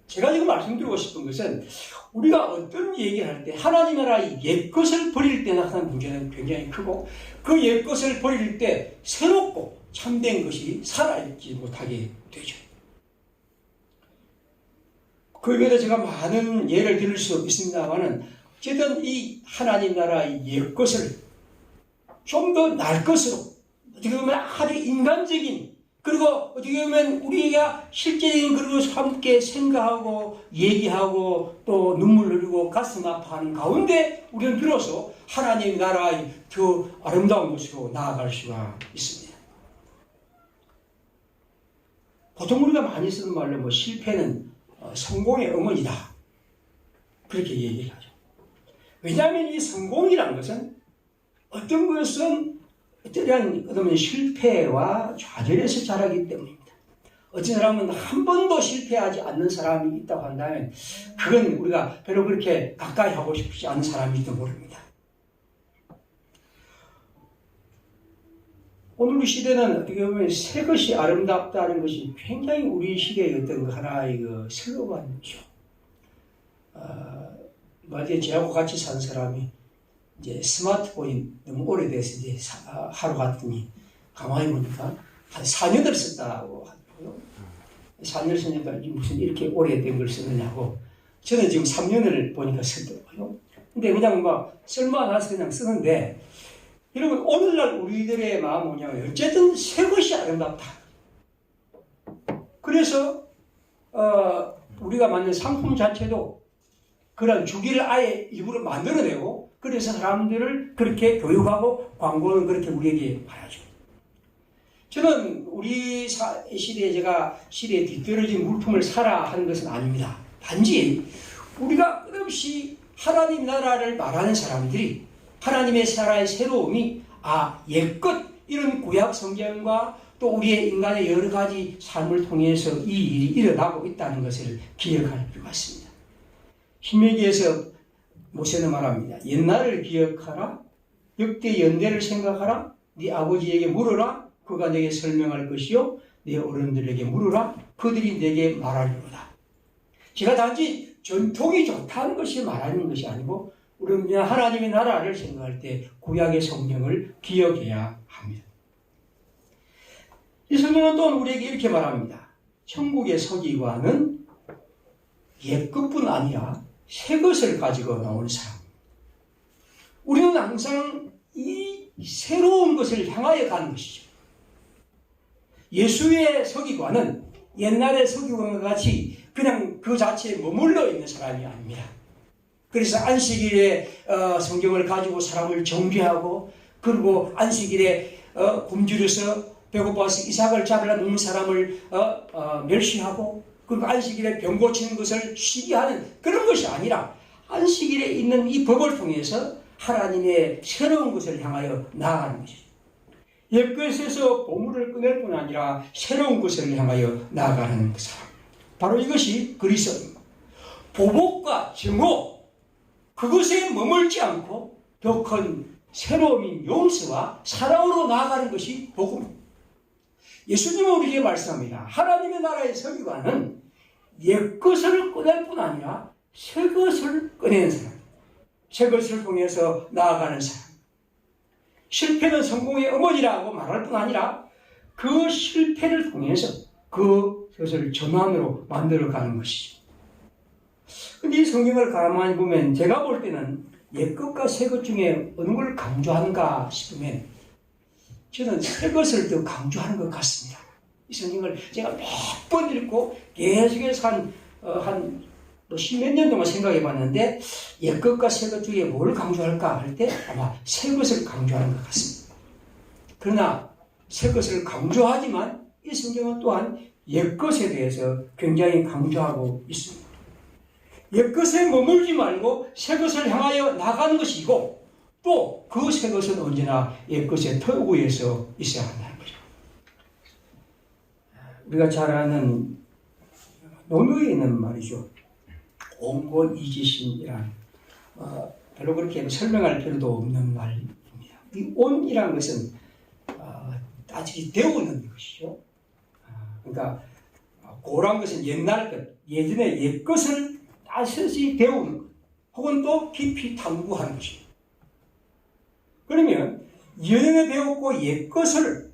제가 지금 말씀드리고 싶은 것은 우리가 어떤 얘기를 할 때 하나님 나라의 옛것을 버릴 때 나타나는 문제는 굉장히 크고 그 옛것을 버릴 때 새롭고 참된 것이 살아있지 못하게 되죠. 거기에 대해서 제가 많은 예를 들을 수 있습니다만은 어쨌든 이 하나님 나라의 옛것을 좀 더 날 것으로 어떻게 보면 아주 인간적인 그리고 어떻게 보면 우리가 실제적인 그리고 함께 생각하고 얘기하고 또 눈물 흘리고 가슴 아파하는 가운데 우리는 비로소 하나님 나라의 그 아름다운 곳으로 나아갈 수가 있습니다. 보통 우리가 많이 쓰는 말로 뭐 실패는 성공의 어머니다 그렇게 얘기를 하죠. 왜냐하면 이 성공이라는 것은 어떤 것은 어떤 실패와 좌절에서 자라기 때문입니다. 어떤 사람은 한 번도 실패하지 않는 사람이 있다고 한다면 그건 우리가 별로 그렇게 가까이 하고 싶지 않은 사람일지도 모릅니다. 오늘 우리 시대는 어떻게 보면 새 것이 아름답다는 것이 굉장히 우리 시대의 어떤 하나의 그 슬로건이죠. 마디에 저하고 같이 산 사람이 이제 스마트폰이 너무 오래돼서 이제 하러 갔더니 가만히 보니까 한 4년을 썼다고 하더라고요. 4년을 쓰니까 무슨 이렇게 오래된 걸 쓰느냐고. 저는 지금 3년을 보니까 쓰더라고요. 근데 그냥 막 쓸만해서 그냥 쓰는데 여러분 오늘날 우리들의 마음은 뭐냐면 어쨌든 새 것이 아름답다. 그래서 우리가 만든 상품 자체도 그런 주기를 아예 일부러 만들어내고 그래서 사람들을 그렇게 교육하고 광고는 그렇게 우리에게 말하죠. 저는 우리 시대에 제가 시대에 뒤떨어진 물품을 사라 하는 것은 아닙니다. 단지 우리가 끝없이 하나님 나라를 말하는 사람들이 하나님의 나라의 새로움이 옛것 이런 구약 성경과 또 우리의 인간의 여러 가지 삶을 통해서 이 일이 일어나고 있다는 것을 기억할 필요가 있습니다. 신명기에서 모세는 말합니다. 옛날을 기억하라. 역대 연대를 생각하라. 네 아버지에게 물어라. 그가 내게 설명할 것이요. 네 어른들에게 물어라. 그들이 내게 말하리로다. 제가 단지 전통이 좋다는 것이 말하는 것이 아니고 우리는 그냥 하나님의 나라를 생각할 때 구약의 성경을 기억해야 합니다. 이 성경은 또 우리에게 이렇게 말합니다. 천국의 서기관은 옛것뿐 아니라 새 것을 가지고 나오는 사람. 우리는 항상 이 새로운 것을 향하여 가는 것이죠. 예수의 서기관은 옛날의 서기관과 같이 그냥 그 자체에 머물러 있는 사람이 아닙니다. 그래서 안식일에 성경을 가지고 사람을 정죄하고 그리고 안식일에 굶주려서 배고파서 이삭을 잡으려 먹는 사람을 멸시하고 그리고 안식일에 병 고치는 것을 시기하는 그런 것이 아니라 안식일에 있는 이 법을 통해서 하나님의 새로운 것을 향하여 나아가는 것이죠. 옛것에서 보물을 꺼낼 뿐 아니라 새로운 것을 향하여 나아가는 사람. 바로 이것이 그리스도입니다. 보복과 증오 그것에 머물지 않고 더 큰 새로움인 용서와 사랑으로 나아가는 것이 복음입니다. 예수님은 우리에게 말씀합니다. 하나님의 나라의 서기관은 옛것을 꺼낼 뿐 아니라 새것을 꺼내는 사람, 새것을 통해서 나아가는 사람. 실패는 성공의 어머니라고 말할 뿐 아니라 그 실패를 통해서 그것을 전환으로 만들어가는 것이죠. 근데 이 성경을 가만히 보면 제가 볼 때는 옛것과 새것 중에 어느 걸 강조하는가 싶으면 저는 새것을 더 강조하는 것 같습니다. 이 성경을 제가 몇 번 읽고 계속해서 한 십몇 년 동안 생각해 봤는데 옛것과 새것 중에 뭘 강조할까 할 때 아마 새것을 강조하는 것 같습니다. 그러나 새것을 강조하지만 이 성경은 또한 옛것에 대해서 굉장히 강조하고 있습니다. 옛것에 머물지 말고 새것을 향하여 나가는 것이고 또 그 새것은 언제나 옛것의 터구에서 있어야 한다는 거죠. 우리가 잘 아는 논어에 있는 말이죠. 온곤이지신이란 별로 그렇게 설명할 필요도 없는 말입니다. 이 온이라는 것은 따지기 데우는 것이죠. 그러니까 고란 것은 옛날 것, 예전의 옛 것을 따스히 데우는 것, 혹은 또 깊이 탐구하는 것입니다. 그러면 예전에 배웠고 옛 것을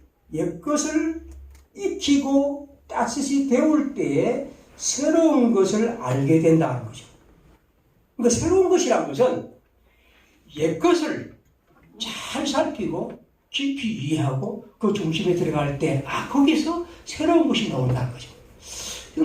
익히고 따스히 데울 때에 새로운 것을 알게 된다는 거죠. 그러니까 새로운 것이란 것은 옛 것을 잘 살피고 깊이 이해하고 그 중심에 들어갈 때 거기서 새로운 것이 나온다는 거죠.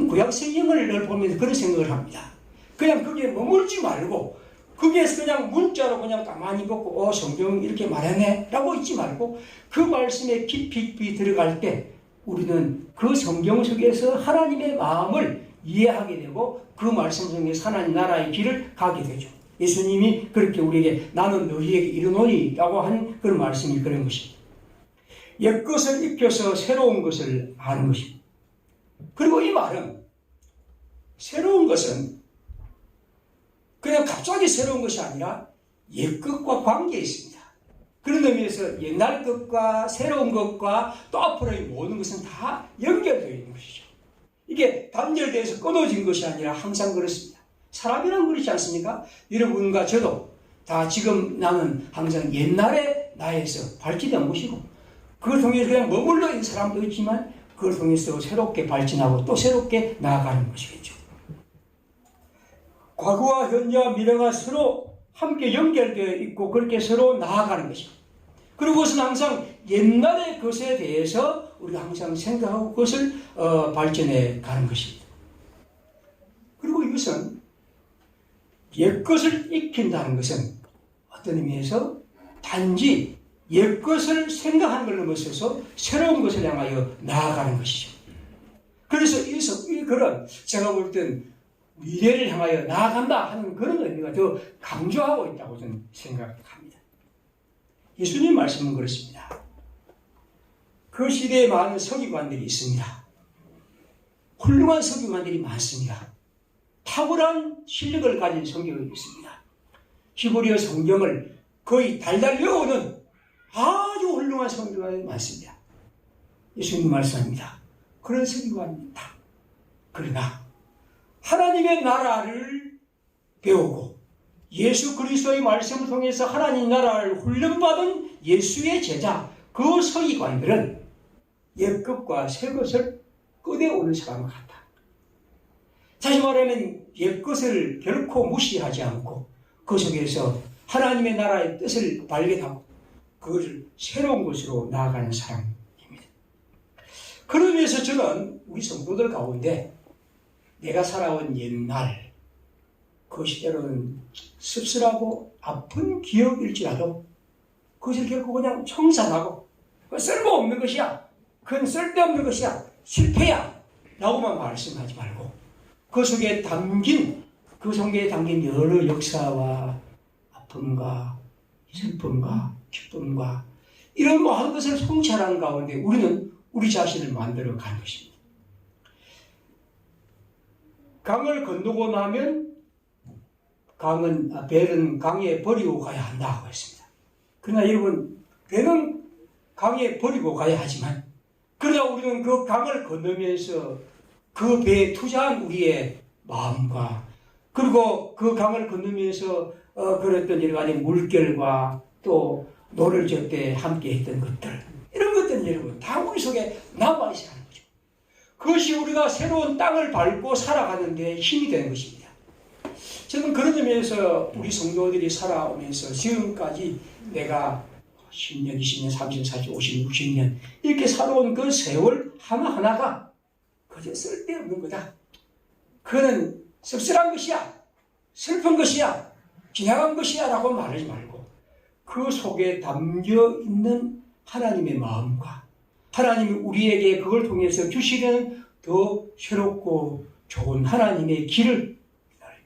구약 성경을 보면서 그런 생각을 합니다. 그냥 거기에 머물지 말고 거기에서 그냥 문자로 그냥 가만히 보고 성경 이렇게 말하네 라고 있지 말고 그 말씀에 깊이 들어갈 때 우리는 그 성경 속에서 하나님의 마음을 이해하게 되고 그 말씀 속에서 하나님 나라의 길을 가게 되죠. 예수님이 그렇게 우리에게 나는 너희에게 이르노니 라고 한 그런 말씀이 그런 것입니다. 옛것을 입혀서 새로운 것을 아는 것입니다. 그리고 이 말은 새로운 것은 그냥 갑자기 새로운 것이 아니라 옛것과 관계에 있습니다. 그런 의미에서 옛날 것과 새로운 것과 또 앞으로의 모든 것은 다 연결되어 있는 것이죠. 이게 단절돼서 끊어진 것이 아니라 항상 그렇습니다. 사람이란 그렇지 않습니까? 여러분과 저도 다 지금 나는 항상 옛날의 나에서 발전한 것이고 그걸 통해서 그냥 머물러 있는 사람도 있지만 그걸 통해서 새롭게 발전하고 또 새롭게 나아가는 것이겠죠. 과거와 현재와 미래가 서로 함께 연결되어 있고 그렇게 서로 나아가는 것입니다. 그리고 그것은 항상 옛날의 것에 대해서 우리가 항상 생각하고 그것을 발전해 가는 것입니다. 그리고 이것은 옛것을 익힌다는 것은 어떤 의미에서 단지 옛것을 생각하는 걸 넘어서서 새로운 것을 향하여 나아가는 것이죠. 그래서 그런 제가 볼 땐 미래를 향하여 나아간다 하는 그런 의미가 더 강조하고 있다고 저는 생각합니다. 예수님 말씀은 그렇습니다. 그 시대에 많은 서기관들이 있습니다. 훌륭한 서기관들이 많습니다. 탁월한 실력을 가진 성경이 있습니다. 히브리어 성경을 거의 달달 외우는 아주 훌륭한 성경이 많습니다. 예수님 말씀합니다. 그런 서기관이 있다. 그러나 하나님의 나라를 배우고 예수 그리스도의 말씀을 통해서 하나님 나라를 훈련받은 예수의 제자 그 서기관들은 옛것과 새것을 꺼내오는 사람과 같다. 다시 말하면 옛것을 결코 무시하지 않고 그 속에서 하나님의 나라의 뜻을 발견하고 그것을 새로운 것으로 나아가는 사람입니다. 그러면서 저는 우리 성도들 가운데 내가 살아온 옛날 그 시대로는 씁쓸하고 아픈 기억일지라도 그것을 결코 그냥 청산하고 쓸모없는 것이야, 그건 쓸데없는 것이야, 실패야 라고만 말씀하지 말고 그 속에 담긴 여러 역사와 아픔과 슬픔과 기쁨과 이런 모든 것을 성찰한 가운데 우리는 우리 자신을 만들어 가는 것입니다. 강을 건너고 나면 배는 강에 버리고 가야 한다고 했습니다. 그러나 여러분, 배는 강에 버리고 가야 하지만 그러나 우리는 그 강을 건너면서 그 배에 투자한 우리의 마음과 그리고 그 강을 건너면서 그랬던 여러 가지 물결과 또 노를 질 때 함께 했던 것들, 이런 것들은 여러분 다 우리 속에 남아있어야 하는 거죠. 그것이 우리가 새로운 땅을 밟고 살아가는 데 힘이 되는 것입니다. 저는 그런 의미에서 우리 성도들이 살아오면서 지금까지 내가 10년, 20년, 30년, 40년, 50년, 60년 이렇게 살아온 그 세월 하나하나가 그저 쓸데없는 거다. 그거는 씁쓸한 것이야, 슬픈 것이야, 지나간 것이야 라고 말하지 말고 그 속에 담겨있는 하나님의 마음과 하나님이 우리에게 그걸 통해서 주시는 더 새롭고 좋은 하나님의 길을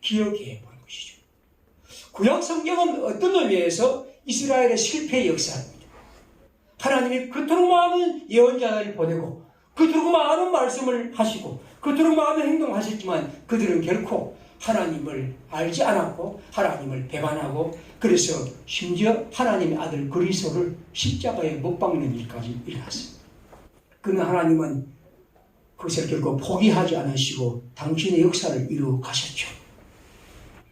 기억해 보는 것이죠. 구약 성경은 어떤 의미에서 이스라엘의 실패의 역사입니다. 하나님이 그토록 많은 예언자들을 보내고 그토록 많은 말씀을 하시고 그토록 많은 행동하셨지만 그들은 결코 하나님을 알지 않았고 하나님을 배반하고 그래서 심지어 하나님의 아들 그리스도를 십자가에 못 박는 일까지 일어났습니다. 그러나 하나님은 그것을 결코 포기하지 않으시고 당신의 역사를 이루어 가셨죠.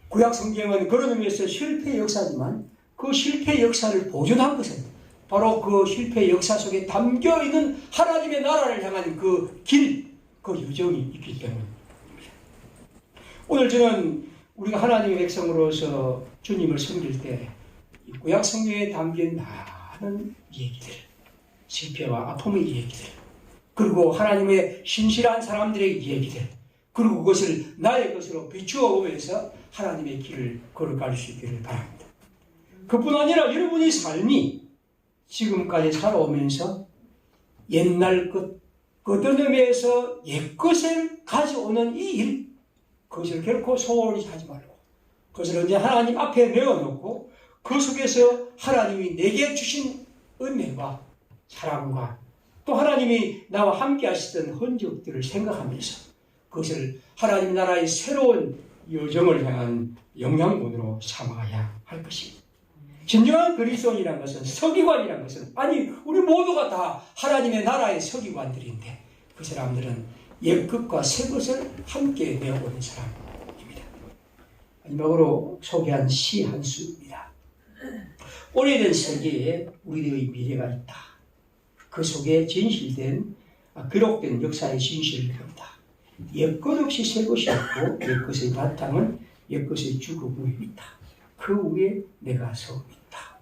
구약 성경은 그런 의미에서 실패의 역사지만 그 실패의 역사를 보존한 것은 바로 그 실패의 역사 속에 담겨있는 하나님의 나라를 향한 그 길, 그 여정이 있기 때문입니다. 오늘 저는 우리가 하나님의 백성으로서 주님을 섬길 때 구약 성경에 담긴 많은 얘기들, 실패와 아픔의 얘기들, 그리고 하나님의 신실한 사람들의 얘기들, 그리고 그것을 나의 것으로 비추어 보면서 하나님의 길을 걸어갈 수 있기를 바랍니다. 그뿐 아니라 여러분의 삶이 지금까지 살아오면서 옛날 것, 어떤 의미에서 옛것을 가져오는 이 일, 그것을 결코 소홀히 하지 말고 그것을 언제 하나님 앞에 내어놓고 그 속에서 하나님이 내게 주신 은혜와 사랑과 또 하나님이 나와 함께 하시던 흔적들을 생각하면서 그것을 하나님 나라의 새로운 여정을 향한 영양분으로 삼아야 할 것입니다. 진정한 그리스도인이란 것은, 서기관이란 것은, 아니 우리 모두가 다 하나님의 나라의 서기관들인데 그 사람들은 옛것과 새것을 함께 내어오는 사람입니다. 마지막으로 소개한 시 한 수입니다. 오래된 세계에 우리들의 미래가 있다. 그 속에 진실된, 기록된 역사의 진실을 배운다. 옛것 없이 새것이 있고 옛것의 바탕은 옛것의 죽음 위에 있다. 그 위에 내가 서 있다.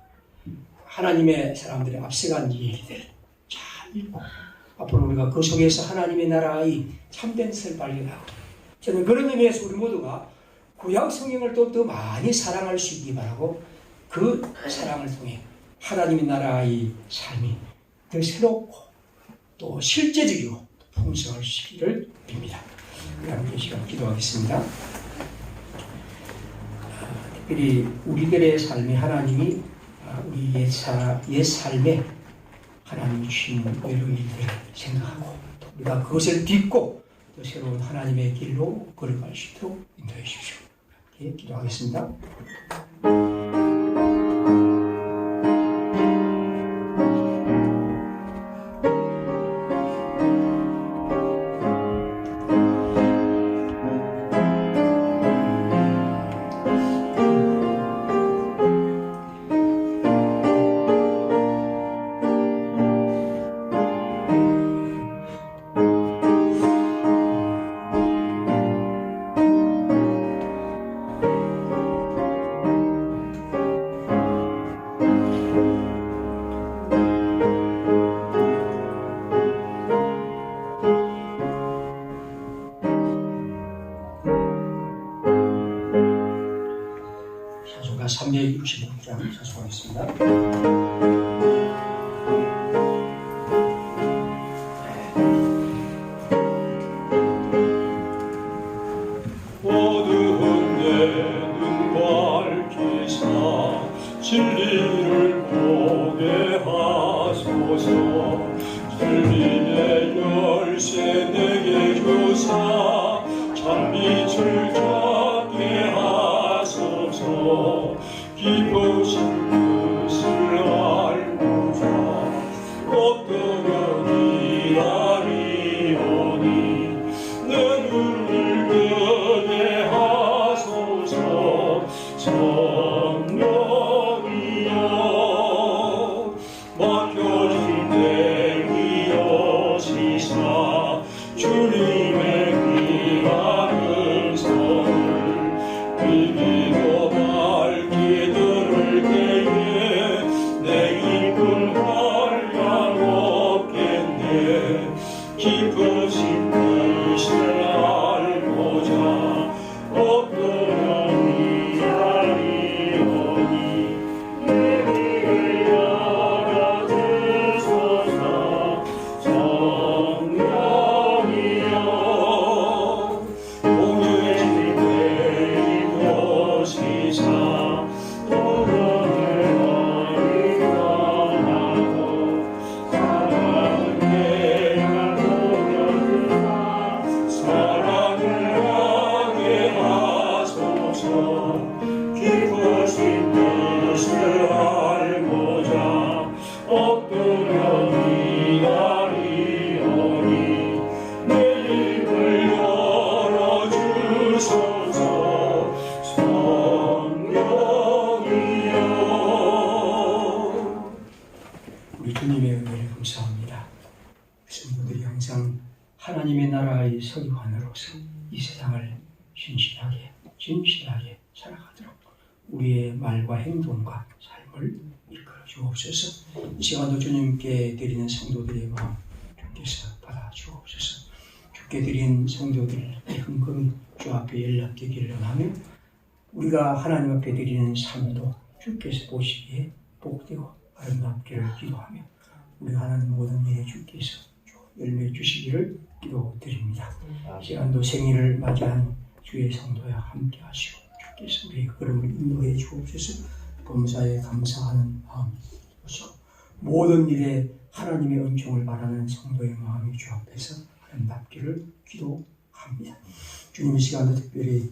하나님의 사람들의 앞서간 얘기들 잘 읽고 앞으로 우리가 그 속에서 하나님의 나라의 참된 것을 발견하고, 저는 그런 의미에서 우리 모두가 구약 성경을 또 더 많이 사랑할 수 있기 바라고 그 사랑을 통해 하나님의 나라의 삶이 더 새롭고 또 실제적이고 풍성하시기를 빕니다. 우리 함께 시간 기도하겠습니다. 특별히 우리들의 삶에 하나님이 우리 옛 삶에 하나님이 주신 여러 일들을 생각하고 우리가 그것을 딛고 또 새로운 하나님의 길로 걸어갈 수 있도록 인도해 주십시오. 이렇게 기도하겠습니다. 사소가 366장 사소하겠습니다. 어두운 내 눈 밝히사 진리를 보게 하소서. 진리의 열쇠 내게 주사 참빛을 찾게 하소서. 기쁘신 뜻을 알고자 엎드려 기다리오니 내 눈을 뜨게 하소서. 성령이여 맡겨진 내 위여시사 주님의 귀한 성을 비비고 밝게 들을 때에 내 입은 한량 없겠네. 기쁘신 뜻을 알고자 엎드려 기다리오니 내 귀를 열어주소서. 성령이여 공유해진 내 입으시사 도전을 인도하고 사랑은 내가 보여주사 사랑을 하게 하소서. 기쁘신 뜻을 알고자 엎드려 기다리오니 내 입을 열어주소서. 성령이여 우리 주님의 은혜를 감사합니다. 성도들이 항상 하나님의 나라의 서기관으로서 이 세상을 진실하게 살아가도록 우리의 말과 행동과 삶을 이끌어 주옵소서. 이 시간도 주님께 드리는 성도들의 마음 주께서 받아 주옵소서. 주께 드린 성도들의 헌금이 주 앞에 연락되기를 원하며 우리가 하나님 앞에 드리는 삶도 주께서 보시기에 복되고 아름답기를 기도하며 우리가 하는 모든 일에 주께서 열매 주시기를 기도드립니다. 시간도 생일을 맞이한 주의 성도와 함께 하시고 주께서 우리의 걸음을 인도해 주옵소서. 범사에 감사하는 마음이 주시고 모든 일에 하나님의 은총을 바라는 성도의 마음이 주 앞에서 아름답기를 기도합니다. 주님 이 시간도 특별히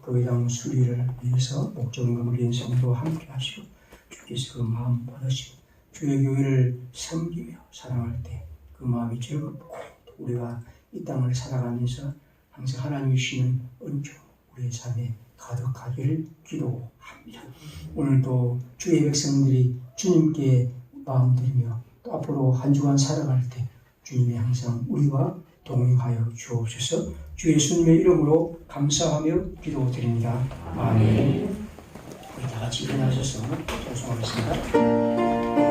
교회당 수리를 위해서 목적금을 드린 성도와 함께 하시고 주께서 그 마음 받으시고 주의 교회를 섬기며 사랑할 때 그 마음이 즐겁고 우리가 이 땅을 살아가면서 항상 하나님이 주시는 은총 우리의 삶에 가득하기를 기도합니다. 오늘도 주의 백성들이 주님께 마음 드리며 또 앞으로 한 주간 살아갈 때 주님이 항상 우리와 동행하여 주옵소서. 주 예수님의 이름으로 감사하며 기도드립니다. 아멘. 우리 다 같이 일어나셔서 찬송하겠습니다.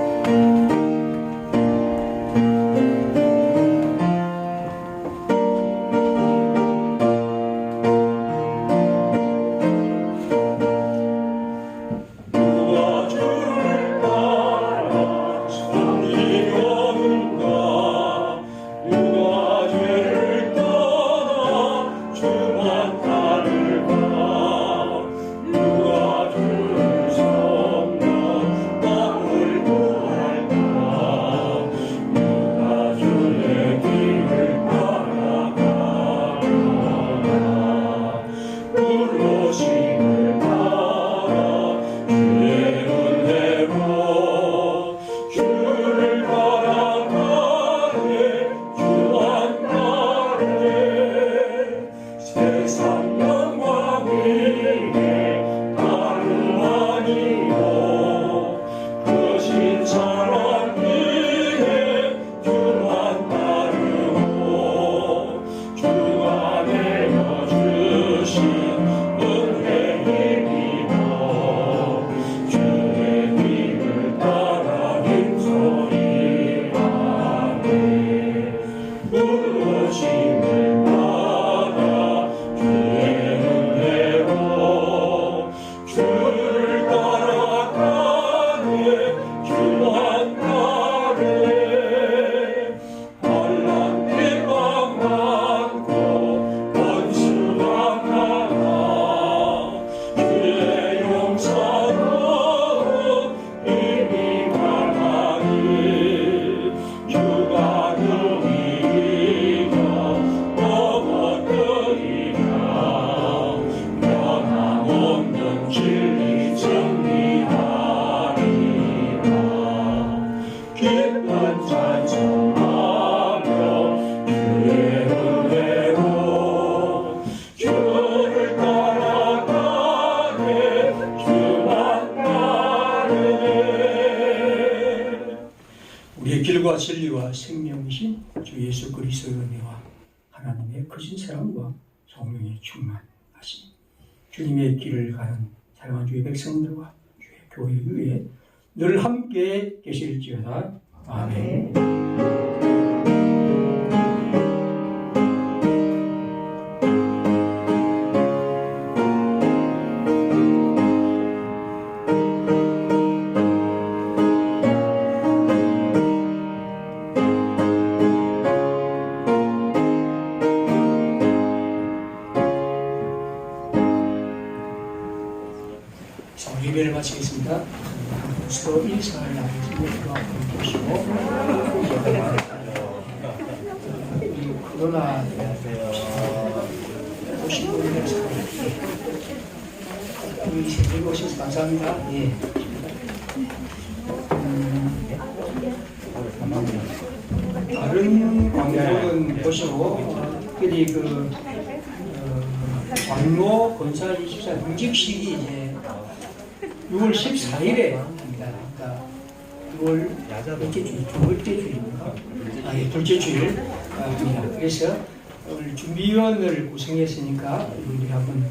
누가 주심을 따라 주의 은혜로 주를 바라가네 주한나네 세상 영광 위에 다름 아니요 그 신처럼 위에 주만 따르고 주 안에 주신 은혜 힘입어 주의 힘을 따라 힘소리 하네 부르심을 받아 주의 은혜로 주를 따라가네 주만 따르네 환난 비방 많고 원수가 많아 주의 용서로 이미 말하니 주가 능히 이겨 넘어뜨리라 변함없는 진리 정리하리라 기쁜 찬송하며 주의 은혜로 주를 따라가네 주만 따르네 우리의 길과 진리와 생명이신 주 예수 그리스도의 은혜와 하나님의 크신 사랑과 성령의 충만하심 주님의 길을 가는 사랑하는 주의 백성들과 주의 교회 위에 늘 함께 계실지어다. 아멘. 자, 예배를 마치겠습니다. 그리스도 일상을 나누시고 보시고 이 코로나 오신 분들 우리 세계 오셔서 감사합니다. 예. 다른 광고는 보시고 특별히 그 광로 건설 24 공직식이 이제 6월 14일에 합니다. 그러니까 6월 둘째 주일, 두 번째 주일입니다. 예, 둘째 주일 합니다. 그래서 오늘 준비위원을 구성했으니까 우리 한번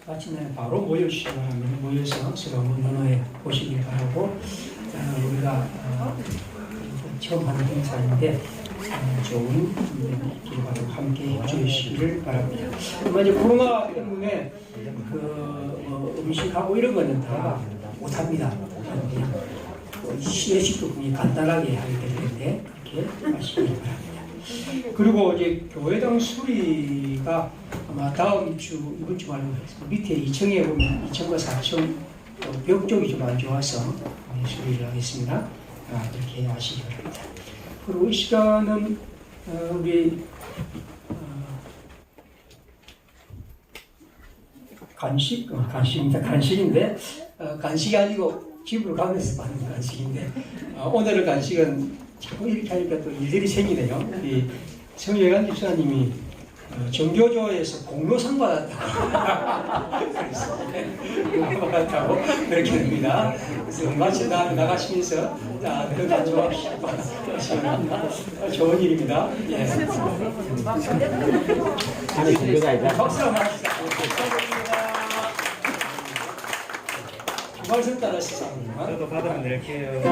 마친 날 바로 모여주시기 바랍니다. 모여서 서로 한번 논의해 보시기 바라고 우리가 처음 하는 행사인데 좋은 준비를 바라고 함께 해주시기를 바랍니다. 이제 코로나 때문에 음식하고 이런 거는 다 못합니다. 시혜식도 분이 간단하게 하게 될 텐데 그렇게 하시기 바랍니다. 그리고 이제 교회당 수리가 아마 다음 주, 이번 주 말고 밑에 2층에 보면 2층과 4층 벽 쪽이 좀 안 좋아서 수리를 하겠습니다. 그렇게 하시기 바랍니다. 그리고 이 시간은 우리 간식입니다. 간식인데 간식이 아니고 집으로 가면서 받는 간식인데 오늘의 간식은 자꾸 이렇게 하니까 또 일들이 생기네요. 이 성유관 집사님이 정교조에서 공로상 받았다고 그렇게 됩니다. 그래서 마치 나가시면서 더 가져가시고 좋은 일입니다. 예. 박수 한번 합시다. 말씀 따라하시죠. 저도 받으면 낼게요.